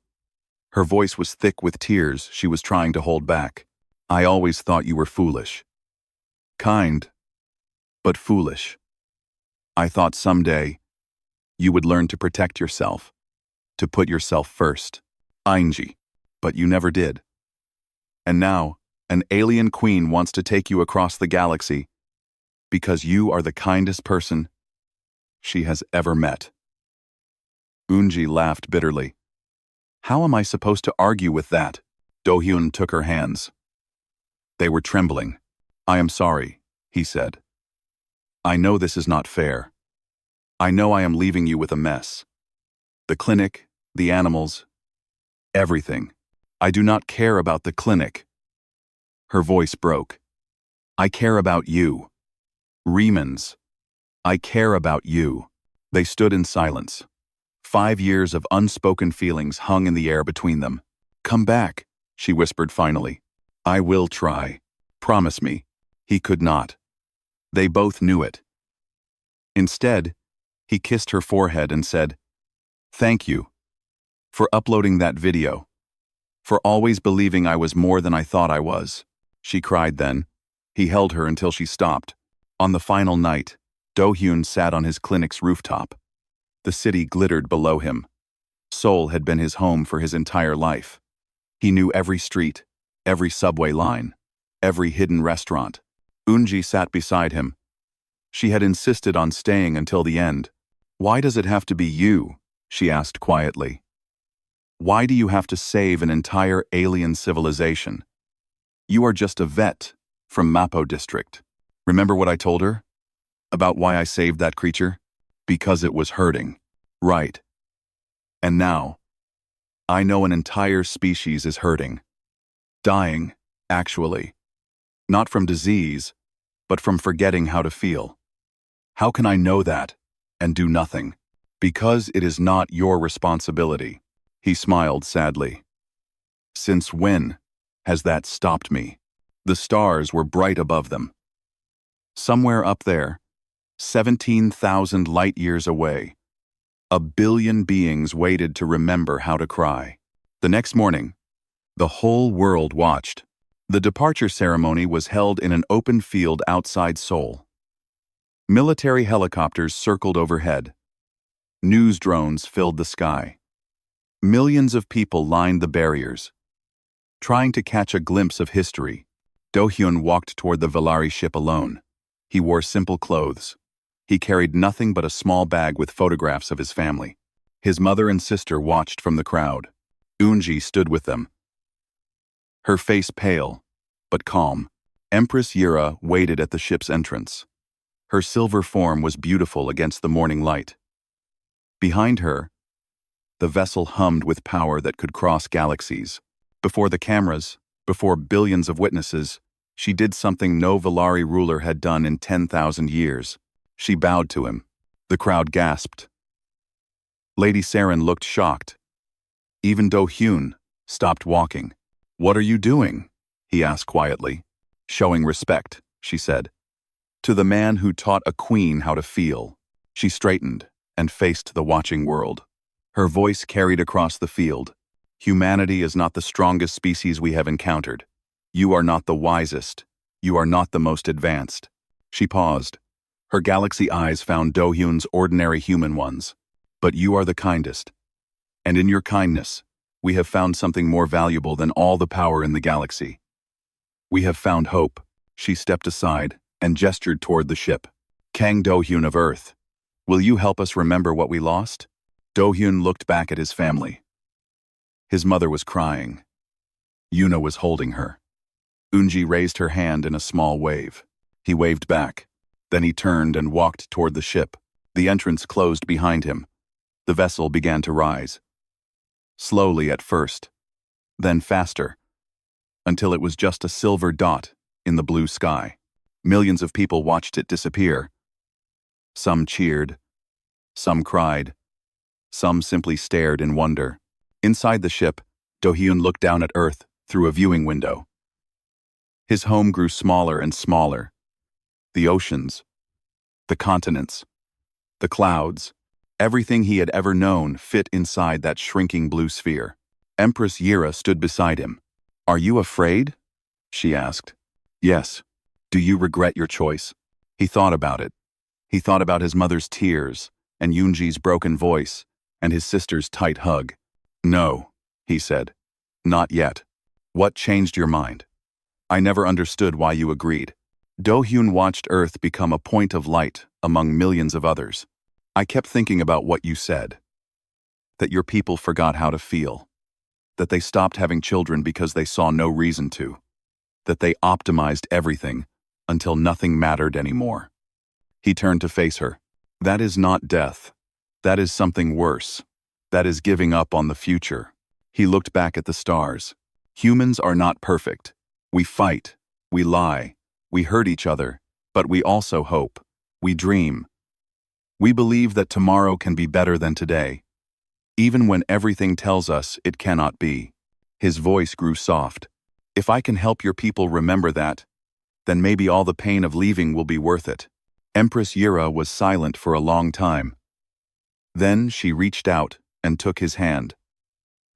S1: Her voice was thick with tears she was trying to hold back. "I always thought you were foolish. Kind, but foolish. I thought someday you would learn to protect yourself, to put yourself first. Ainji. But you never did. And now, an alien queen wants to take you across the galaxy because you are the kindest person she has ever met." Unji laughed bitterly. "How am I supposed to argue with that?" Do-hyun took her hands. They were trembling. "I am sorry," he said. "I know this is not fair. I know I am leaving you with a mess. The clinic, the animals, everything. I do not care about the clinic." Her voice broke. "I care about you. Riemann's. I care about you." They stood in silence. 5 years of unspoken feelings hung in the air between them. "Come back," she whispered finally. "I will try. Promise me." He could not. They both knew it. Instead, he kissed her forehead and said, "Thank you for uploading that video. For always believing I was more than I thought I was." She cried then. He held her until she stopped. On the final night, Do-hyun sat on his clinic's rooftop. The city glittered below him. Seoul had been his home for his entire life. He knew every street, every subway line, every hidden restaurant. Unji sat beside him. She had insisted on staying until the end. "Why does it have to be you?" she asked quietly. "Why do you have to save an entire alien civilization? You are just a vet from Mapo district." Remember what I told her? About why I saved that creature? Because it was hurting. Right. And now, I know an entire species is hurting. Dying, actually. Not from disease, but from forgetting how to feel. How can I know that and do nothing? Because it is not your responsibility. He smiled sadly. "Since when has that stopped me?" The stars were bright above them. Somewhere up there, 17,000 light-years away, a billion beings waited to remember how to cry. The next morning, the whole world watched. The departure ceremony was held in an open field outside Seoul. Military helicopters circled overhead. News drones filled the sky. Millions of people lined the barriers, trying to catch a glimpse of history. Do-hyun walked toward the Valari ship alone. He wore simple clothes. He carried nothing but a small bag with photographs of his family. His mother and sister watched from the crowd. Unji stood with them, her face pale, but calm. Empress Yura waited at the ship's entrance. Her silver form was beautiful against the morning light. Behind her, the vessel hummed with power that could cross galaxies. Before the cameras, before billions of witnesses, she did something no Valari ruler had done in 10,000 years. She bowed to him. The crowd gasped. Lady Saren looked shocked. Even Do-hyun stopped walking. "What are you doing?" he asked quietly. "Showing respect," she said. "To the man who taught a queen how to feel." She straightened and faced the watching world. Her voice carried across the field. "Humanity is not the strongest species we have encountered. You are not the wisest. You are not the most advanced." She paused. Her galaxy eyes found Do-hyun's ordinary human ones. But you are the kindest. And in your kindness, we have found something more valuable than all the power in the galaxy. We have found hope." She stepped aside and gestured toward the ship. "Kang Do-hyun of Earth, will you help us remember what we lost?" Do-hyun looked back at his family. His mother was crying. Yuna was holding her. Eunji raised her hand in a small wave. He waved back. Then he turned and walked toward the ship. The entrance closed behind him. The vessel began to rise. Slowly at first, then faster, until it was just a silver dot in the blue sky. Millions of people watched it disappear. Some cheered, some cried, some simply stared in wonder. Inside the ship, Do-hyun looked down at Earth through a viewing window. His home grew smaller and smaller. The oceans, the continents, the clouds, everything he had ever known fit inside that shrinking blue sphere. Empress Yira stood beside him. "Are you afraid?" she asked. "Yes. Do you regret your choice?" He thought about it. He thought about his mother's tears, and Yoonji's broken voice, and his sister's tight hug. "No," he said. "Not yet. What changed your mind?" "I never understood why you agreed." Do-hyun watched Earth become a point of light among millions of others. "I kept thinking about what you said. That your people forgot how to feel. That they stopped having children because they saw no reason to. That they optimized everything until nothing mattered anymore." He turned to face her. "That is not death. That is something worse. That is giving up on the future." He looked back at the stars. "Humans are not perfect. We fight. We lie. We hurt each other. But we also hope. We dream. We believe that tomorrow can be better than today, even when everything tells us it cannot be." His voice grew soft. "If I can help your people remember that, then maybe all the pain of leaving will be worth it." Empress Yira was silent for a long time. Then she reached out and took his hand.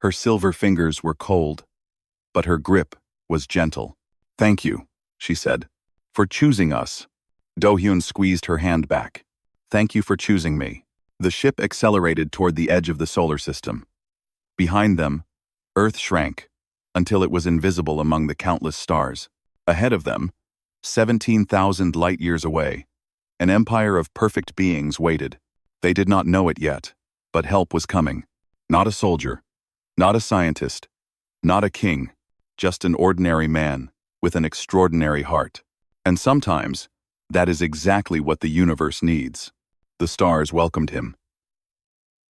S1: Her silver fingers were cold, but her grip was gentle. "Thank you," she said, "for choosing us." Do-hyun squeezed her hand back. "Thank you for choosing me." The ship accelerated toward the edge of the solar system. Behind them, Earth shrank until it was invisible among the countless stars. Ahead of them, 17,000 light-years away, an empire of perfect beings waited. They did not know it yet, but help was coming. Not a soldier, not a scientist, not a king, just an ordinary man with an extraordinary heart. And sometimes, that is exactly what the universe needs. The stars welcomed him.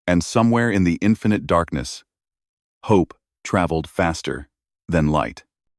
S1: And somewhere in the infinite darkness, hope traveled faster than light.